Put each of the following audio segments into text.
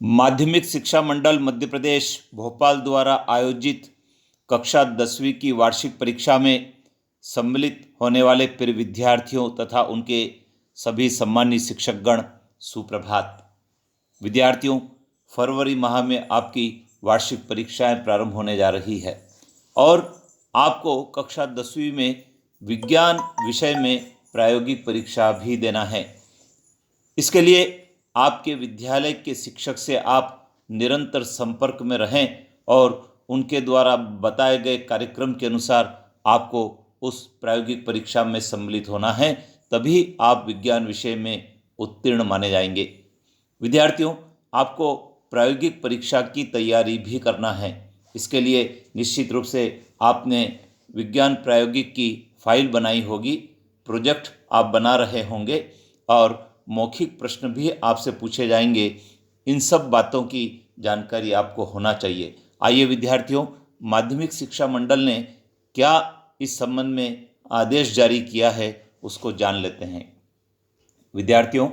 माध्यमिक शिक्षा मंडल मध्य प्रदेश भोपाल द्वारा आयोजित कक्षा 10वीं की वार्षिक परीक्षा में सम्मिलित होने वाले प्रिय विद्यार्थियों तथा उनके सभी सम्मानित शिक्षकगण सुप्रभात। विद्यार्थियों, फरवरी माह में आपकी वार्षिक परीक्षाएं प्रारंभ होने जा रही है और आपको कक्षा 10वीं में विज्ञान विषय में प्रायोगिक परीक्षा भी देना है। इसके लिए आपके विद्यालय के शिक्षक से आप निरंतर संपर्क में रहें और उनके द्वारा बताए गए कार्यक्रम के अनुसार आपको उस प्रायोगिक परीक्षा में सम्मिलित होना है, तभी आप विज्ञान विषय में उत्तीर्ण माने जाएंगे। विद्यार्थियों, आपको प्रायोगिक परीक्षा की तैयारी भी करना है। इसके लिए निश्चित रूप से आपने विज्ञान प्रायोगिक की फाइल बनाई होगी, प्रोजेक्ट आप बना रहे होंगे और मौखिक प्रश्न भी आपसे पूछे जाएंगे। इन सब बातों की जानकारी आपको होना चाहिए। आइए विद्यार्थियों, माध्यमिक शिक्षा मंडल ने क्या इस संबंध में आदेश जारी किया है उसको जान लेते हैं। विद्यार्थियों,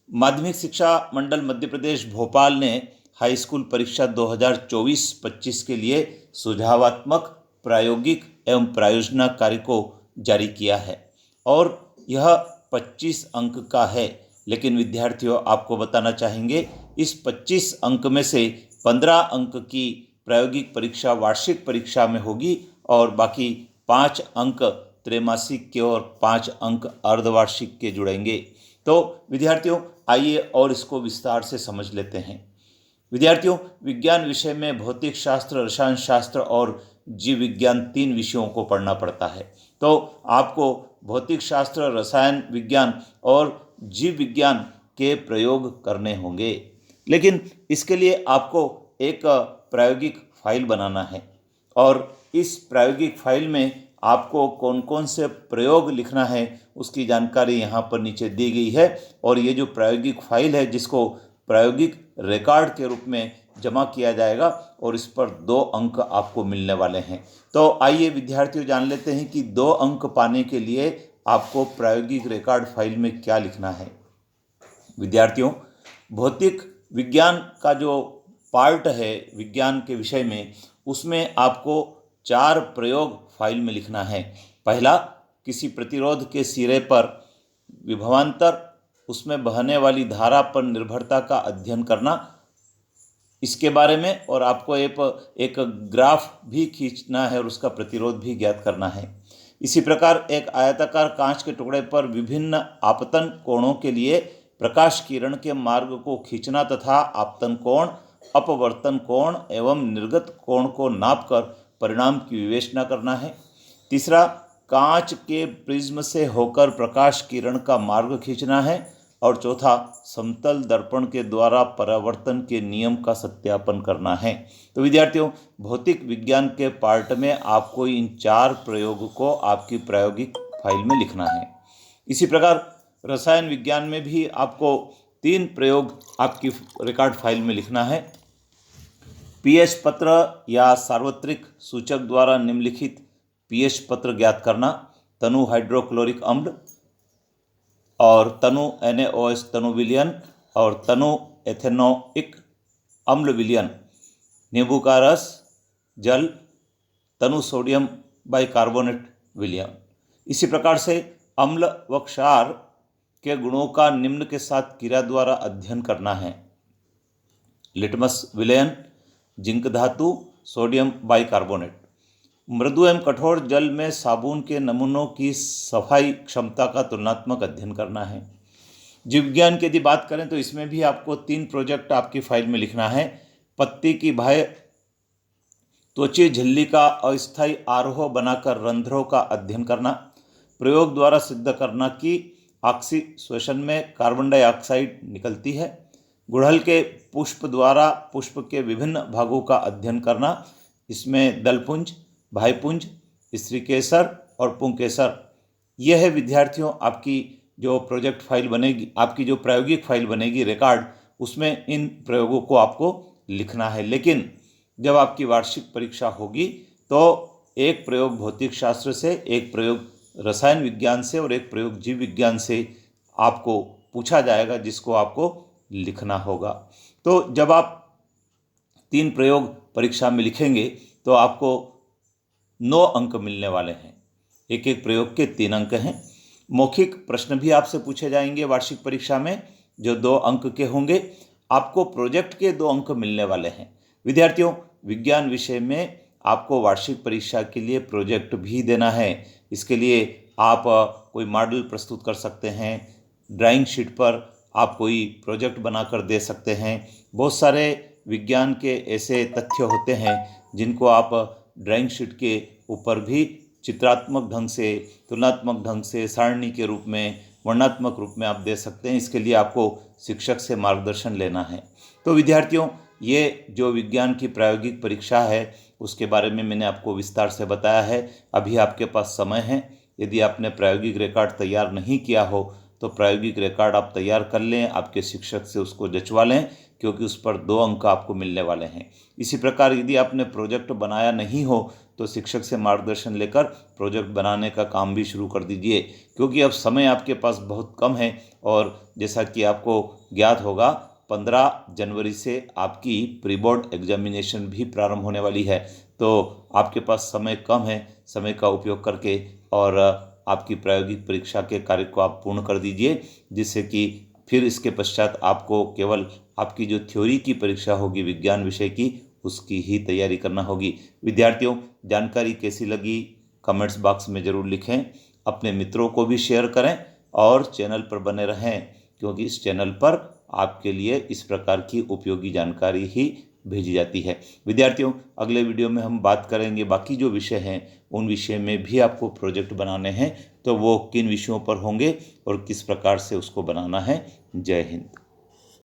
माध्यमिक शिक्षा मंडल मध्य प्रदेश भोपाल ने हाई स्कूल परीक्षा 2024-25 के लिए सुझावात्मक प्रायोगिक एवं प्रायोजना कार्य को जारी किया है और यह 25 अंक का है। लेकिन विद्यार्थियों, आपको बताना चाहेंगे, इस 25 अंक में से 15 अंक की प्रायोगिक परीक्षा वार्षिक परीक्षा में होगी और बाकी 5 अंक त्रैमासिक के और 5 अंक अर्धवार्षिक के जुड़ेंगे। तो विद्यार्थियों, आइए और इसको विस्तार से समझ लेते हैं। विद्यार्थियों, विज्ञान विषय में भौतिक शास्त्र, रसायन शास्त्र और जीव विज्ञान 3 विषयों को पढ़ना पड़ता है। तो आपको भौतिक शास्त्र, रसायन विज्ञान और जीव विज्ञान के प्रयोग करने होंगे, लेकिन इसके लिए आपको एक प्रायोगिक फाइल बनाना है और इस प्रायोगिक फाइल में आपको कौन कौन से प्रयोग लिखना है उसकी जानकारी यहाँ पर नीचे दी गई है। और ये जो प्रायोगिक फाइल है, जिसको प्रायोगिक रिकॉर्ड के रूप में जमा किया जाएगा और इस पर 2 अंक आपको मिलने वाले हैं। तो आइए विद्यार्थियों, जान लेते हैं कि 2 अंक पाने के लिए आपको प्रायोगिक रिकॉर्ड फाइल में क्या लिखना है। विद्यार्थियों, भौतिक विज्ञान का जो पार्ट है विज्ञान के विषय में, उसमें आपको 4 प्रयोग फाइल में लिखना है। पहला, किसी प्रतिरोध के सिरे पर विभवांतर, उसमें बहने वाली धारा पर निर्भरता का अध्ययन करना, इसके बारे में, और आपको एक ग्राफ भी खींचना है और उसका प्रतिरोध भी ज्ञात करना है। इसी प्रकार एक आयताकार कांच के टुकड़े पर विभिन्न आपतन कोणों के लिए प्रकाश किरण के मार्ग को खींचना तथा आपतन कोण, अपवर्तन कोण एवं निर्गत कोण को नापकर परिणाम की विवेचना करना है। तीसरा, कांच के प्रिज्म से होकर प्रकाश किरण का मार्ग खींचना है। और चौथा, समतल दर्पण के द्वारा परावर्तन के नियम का सत्यापन करना है। तो विद्यार्थियों, भौतिक विज्ञान के पार्ट में आपको इन 4 प्रयोग को आपकी प्रायोगिक फाइल में लिखना है। इसी प्रकार रसायन विज्ञान में भी आपको 3 प्रयोग आपकी रिकॉर्ड फाइल में लिखना है। पीएच पत्र या सार्वत्रिक सूचक द्वारा निम्नलिखित पीएच पत्र ज्ञात करना: तनु हाइड्रोक्लोरिक अम्ल और तनु NaOH तनु विलयन और तनु एथेनोइक अम्ल विलयन, नींबू का रस, जल, तनु सोडियम बाइकार्बोनेट विलयन। इसी प्रकार से अम्ल व क्षार के गुणों का निम्न के साथ क्रिया द्वारा अध्ययन करना है: लिटमस विलयन, जिंक धातु, सोडियम बाइकार्बोनेट। मृदु एवं कठोर जल में साबुन के नमूनों की सफाई क्षमता का तुलनात्मक अध्ययन करना है। जीव विज्ञान की यदि बात करें तो इसमें भी आपको 3 प्रोजेक्ट आपकी फाइल में लिखना है: पत्ती की बाह्य त्वचीय झिल्ली का अस्थायी आरोह बनाकर रंध्रों का अध्ययन करना, प्रयोग द्वारा सिद्ध करना कि ऑक्सीश्वसन में कार्बन डाइऑक्साइड निकलती है, गुड़हल के पुष्प द्वारा पुष्प के विभिन्न भागों का अध्ययन करना, इसमें दलपुंज, भाईपुंज, स्त्रीकेसर और पुंकेसर। यह है विद्यार्थियों आपकी जो प्रोजेक्ट फाइल बनेगी, आपकी जो प्रायोगिक फाइल बनेगी रिकॉर्ड, उसमें इन प्रयोगों को आपको लिखना है। लेकिन जब आपकी वार्षिक परीक्षा होगी तो एक प्रयोग भौतिक शास्त्र से, एक प्रयोग रसायन विज्ञान से और एक प्रयोग जीव विज्ञान से आपको पूछा जाएगा, जिसको आपको लिखना होगा। तो जब आप 3 प्रयोग परीक्षा में लिखेंगे तो आपको 9 अंक मिलने वाले हैं। एक एक प्रयोग के 3 अंक हैं। मौखिक प्रश्न भी आपसे पूछे जाएंगे वार्षिक परीक्षा में, जो 2 अंक के होंगे। आपको प्रोजेक्ट के 2 अंक मिलने वाले हैं। विद्यार्थियों, विज्ञान विषय में आपको वार्षिक परीक्षा के लिए प्रोजेक्ट भी देना है। इसके लिए आप कोई मॉडल प्रस्तुत कर सकते हैं, ड्राइंग शीट पर आप कोई प्रोजेक्ट बनाकर दे सकते हैं। बहुत सारे विज्ञान के ऐसे तथ्य होते हैं जिनको आप ड्राइंग शीट के ऊपर भी चित्रात्मक ढंग से, तुलनात्मक ढंग से, सारणी के रूप में, वर्णनात्मक रूप में आप दे सकते हैं। इसके लिए आपको शिक्षक से मार्गदर्शन लेना है। तो विद्यार्थियों, ये जो विज्ञान की प्रायोगिक परीक्षा है उसके बारे में मैंने आपको विस्तार से बताया है। अभी आपके पास समय है। यदि आपने प्रायोगिक रिकॉर्ड तैयार नहीं किया हो तो प्रायोगिक रिकॉर्ड आप तैयार कर लें, आपके शिक्षक से उसको जंचवा लें, क्योंकि उस पर 2 अंक आपको मिलने वाले हैं। इसी प्रकार यदि आपने प्रोजेक्ट बनाया नहीं हो तो शिक्षक से मार्गदर्शन लेकर प्रोजेक्ट बनाने का काम भी शुरू कर दीजिए, क्योंकि अब समय आपके पास बहुत कम है। और जैसा कि आपको ज्ञात होगा, 15 जनवरी से आपकी प्री बोर्ड एग्जामिनेशन भी प्रारंभ होने वाली है। तो आपके पास समय कम है। समय का उपयोग करके और आपकी प्रायोगिक परीक्षा के कार्य को आप पूर्ण कर दीजिए, जिससे कि फिर इसके पश्चात आपको केवल आपकी जो थ्योरी की परीक्षा होगी विज्ञान विषय की, उसकी ही तैयारी करना होगी। विद्यार्थियों, जानकारी कैसी लगी कमेंट्स बॉक्स में ज़रूर लिखें। अपने मित्रों को भी शेयर करें और चैनल पर बने रहें, क्योंकि इस चैनल पर आपके लिए इस प्रकार की उपयोगी जानकारी ही भेजी जाती है। विद्यार्थियों, अगले वीडियो में हम बात करेंगे बाकी जो विषय हैं, उन विषय में भी आपको प्रोजेक्ट बनाने हैं, तो वो किन विषयों पर होंगे और किस प्रकार से उसको बनाना है। जय हिंद।